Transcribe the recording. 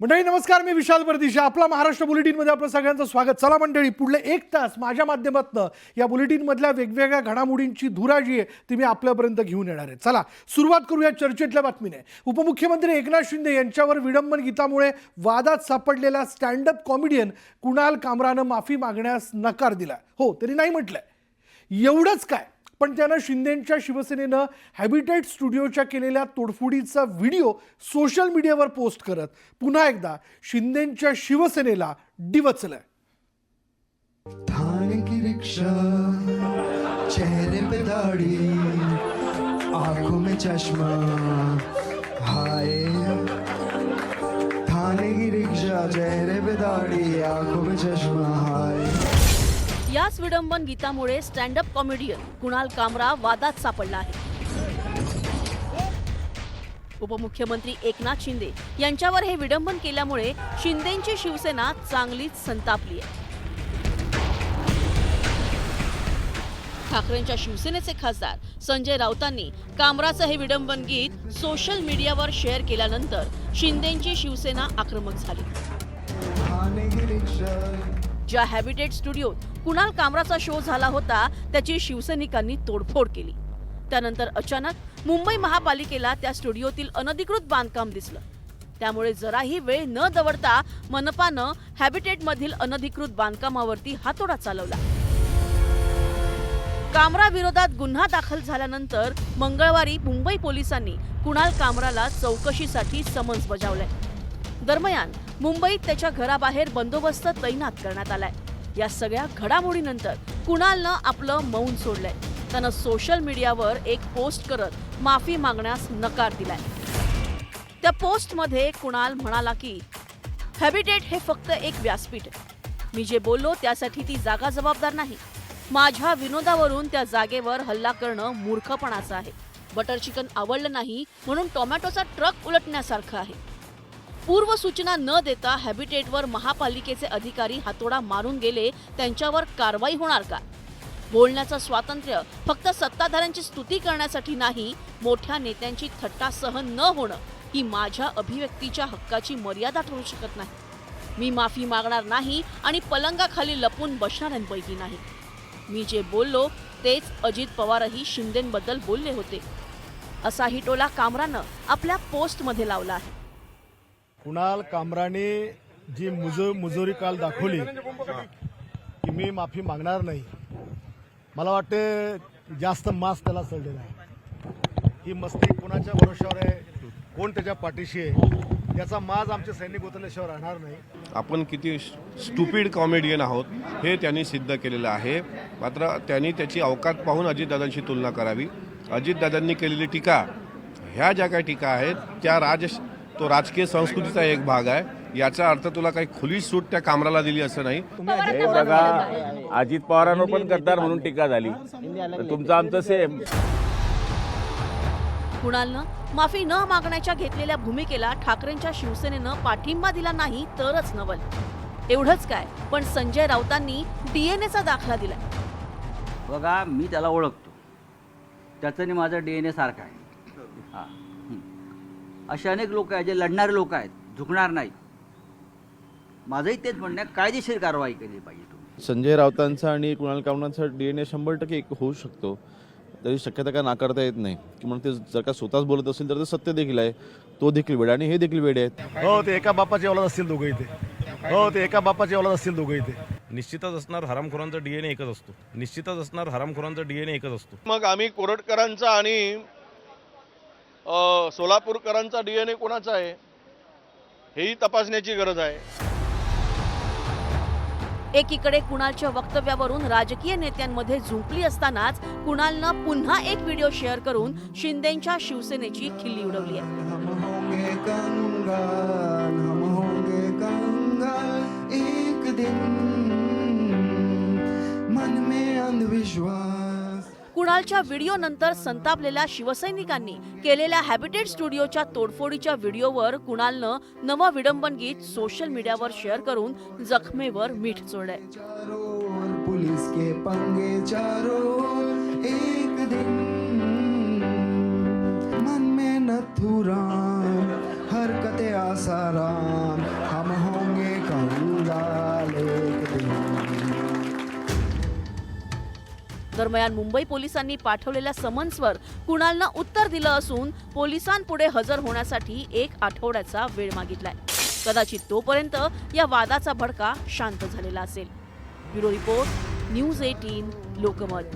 मंडळी नमस्कार, मी विशाल परदेशी. आपला महाराष्ट्र बुलेटिनमध्ये आपलं सगळ्यांचं स्वागत. चला मंडळी, पुढले 1 तास माझ्या माध्यमातून या बुलेटिनमधल्या वेगवेगळ्या घडामोडींची धुरा जी आहे ती मी आपल्यापर्यंत घेऊन येणार आहे. चला सुरुवात करूया चर्चेतल्या बातमीने. उपमुख्यमंत्री एकनाथ शिंदे यांच्यावर विडंबन गीतामुळे वादात सापडलेला स्टँडअप कॉमेडियन कुणाल कामरानं माफी मागण्यास नकार दिला. हो, त्यांनी नाही म्हटलंय. एवढंच काय, पण त्यानं शिंदेंच्या शिवसेनेनं हॅबिटेट स्टुडिओच्या केलेल्या तोडफोडीचा व्हिडिओ सोशल मीडियावर पोस्ट करत पुन्हा एकदा शिंदेंच्या शिवसेनेला डिवचलंय. थाने की रिक्शा, चेहरे पे दाढ़ी, आंखों में चश्मा, हाय. थाने की रिक्शा, चेहरे पे दाढ़ी, आंखों में चश्मा, हाय. याच विडंबन गीतामुळे स्टँडअप कॉमेडियन कुणाल कामरा वादात सापडला आहे. उपमुख्यमंत्री एकनाथ शिंदे यांच्यावर हे विडंबन केल्यामुळे शिंदेंची शिवसेना चांगलीच संतापली आहे. ठाकरेंच्या शिवसेनेचे खासदार संजय राऊतांनी कामराचं हे विडंबन गीत सोशल मीडियावर शेअर केल्यानंतर शिंदेंची शिवसेना आक्रमक झाली. थाने की रिक्शा. ज्या हॅबिटेट स्टुडिओत कुणाल कामराचा शो झाला होता त्याची शिवसैनिकांनी तोडफोड केली. त्यानंतर अचानक मुंबई महापालिकेला त्या स्टुडिओतील अनधिकृत बांधकाम दिसलं. त्यामुळे जराही वेळ न दवडता मनपानं हॅबिटेटमधील अनधिकृत बांधकामावरती हातोडा चालवला. कामरा विरोधात गुन्हा दाखल झाल्यानंतर मंगळवारी मुंबई पोलिसांनी कुणाल कामराला चौकशीसाठी समन्स बजावलंय. दरम्यान मुंबईत त्याच्या घराबाहेर बंदोबस्त तैनात करण्यात आलाय. या सगळ्या घडामोडीनंतर कुणालनं आपलं मौन सोडलंय. त्यानं सोशल मीडियावर एक पोस्ट करत माफी मागण्यास नकार दिलाय. त्या पोस्टमध्ये कुणाल म्हणाला की हॅबिटेट हे फक्त एक व्यासपीठ आहे. मी जे बोललो त्यासाठी ती जागा जबाबदार नाही. माझ्या विनोदावरून त्या जागेवर हल्ला करणं मूर्खपणाचं आहे. बटर चिकन आवडलं नाही म्हणून टोमॅटोचा ट्रक उलटण्यासारखं आहे. पूर्व सूचना न देता हॅबिटेटवर महापालिकेचे अधिकारी हातोडा मारून गेले, त्यांच्यावर कारवाई होणार का? बोलण्याचं स्वातंत्र्य फक्त सत्ताधाऱ्यांची स्तुती करण्यासाठी नाही, मोठ्या नेत्यांची थट्टा सहन न होणं ही माझ्या अभिव्यक्तीच्या हक्काची मर्यादा ठरू शकत नाही. मी माफी मागणार नाही आणि पलंगाखाली लपून बसणाऱ्यांपैकी नाही. मी जे बोललो तेच अजित पवारही शिंदेंबद्दल बोलले होते, असाही टोला कामरानं आपल्या पोस्टमध्ये लावला आहे. कुणाल कामराने जी मुजोरी काल दाखवली की मी माफी मागणार नाही, मला वाटते जास्त मास त्याला चढलेला आहे. ही मस्ती कोणाच्या भरोश्यावर आहे, कोण त्याच्या पाठीशी आहे, त्याचा माज आमचे सैनिक उतरल्याशिवाय राहणार नाही. आपण किती स्टुपिड कॉमेडियन आहोत हे त्यांनी सिद्ध केलेलं आहे. मात्र त्यांनी त्याची अवकात पाहून अजितदादांशी तुलना करावी. अजितदादांनी केलेली टीका, ह्या ज्या काही टीका आहेत त्या तो राजकीय संस्कृतीचा एक भाग आहे. याचा अर्थ तुला काही खुली सूट त्या कामराला दिली असं नाही. हे बघा, अजित पवारांवर पण गद्दार म्हणून टीका झाली, तर तुमचं आमचं सेम. कुणालनं माफी न मागण्याच्या घेतलेल्या भूमिकेला ठाकरेंच्या शिवसेनेनं पाठिंबा दिला नाही तरच नवल. एवढंच काय, पण संजय राऊतांनी डीएनएचा दाखला दिलाय. बघा, मी त्याला ओळखतो, त्याचं आणि माझं डीएनए सारखं आहे. असे अनेक लोक आहेत जे लढणारे लोक आहेत, झुकणार नाही. माझंही तेच म्हणणं आहे, कायदेशीर कारवाई केली पाहिजे. संजय राऊतांचा आणि कुणाल कामरांचा डीएनए 100% एक होऊ शकतो, तरी शक्यता काय नाकारता येत नाही. की मग ते जर का स्वतःच बोलत असेल तर ते सत्य देखील आहे. तो देखील वेड आणि हे देखील वेड आहेत. हो, ते एका बापाचे औलाद असतील दोघं इथे. हो, ते एका बापाचे औलाद असतील दोघं इथे. निश्चितच असणार हरामखोरांचा डीएनए एकच असतो. निश्चितच असणार हरामखोरांचा डीएनए एकच असतो. मग आम्ही कोरटकरांचा आणि सोलापूरकरांचा डीएनए कोणाचा आहे हेही तपासण्याची गरज आहे. एकीकडे कुणालच्या वक्तव्यावरून राजकीय नेत्यांमध्ये झुंपली असतानाच कुणालनं पुन्हा एक व्हिडिओ शेअर करून शिंदेंच्या शिवसेनेची खिल्ली उडवली आहे. हम होंगे कंगाल, हम होंगे कंगाल एक दिन, मन में अंधविश्वास. कुणालच्या व्हिडिओनंतर संतापलेल्या शिवसैनिकांनी केलेल्या हॅबिटेट स्टुडिओच्या तोडफोडीच्या व्हिडिओवर कुणालनं नवं विडंबन गीत सोशल मीडियावर शेअर करून जखमेवर मीठ चोळलंय. चारों पुलिस के पंगे, चारों एक दिन, मन में नथुराम, हरकते आसाराम. दरम्यान मुंबई पोलिसांनी पाठवलेल्या समन्सवर कुणालनं उत्तर दिलं असून पोलिसांपुढे हजर होण्यासाठी 1 आठवड्याचा वेळ मागितलाय. कदाचित तोपर्यंत या वादाचा भडका शांत झालेला असेल. Bureau report, news 18 Lokmat.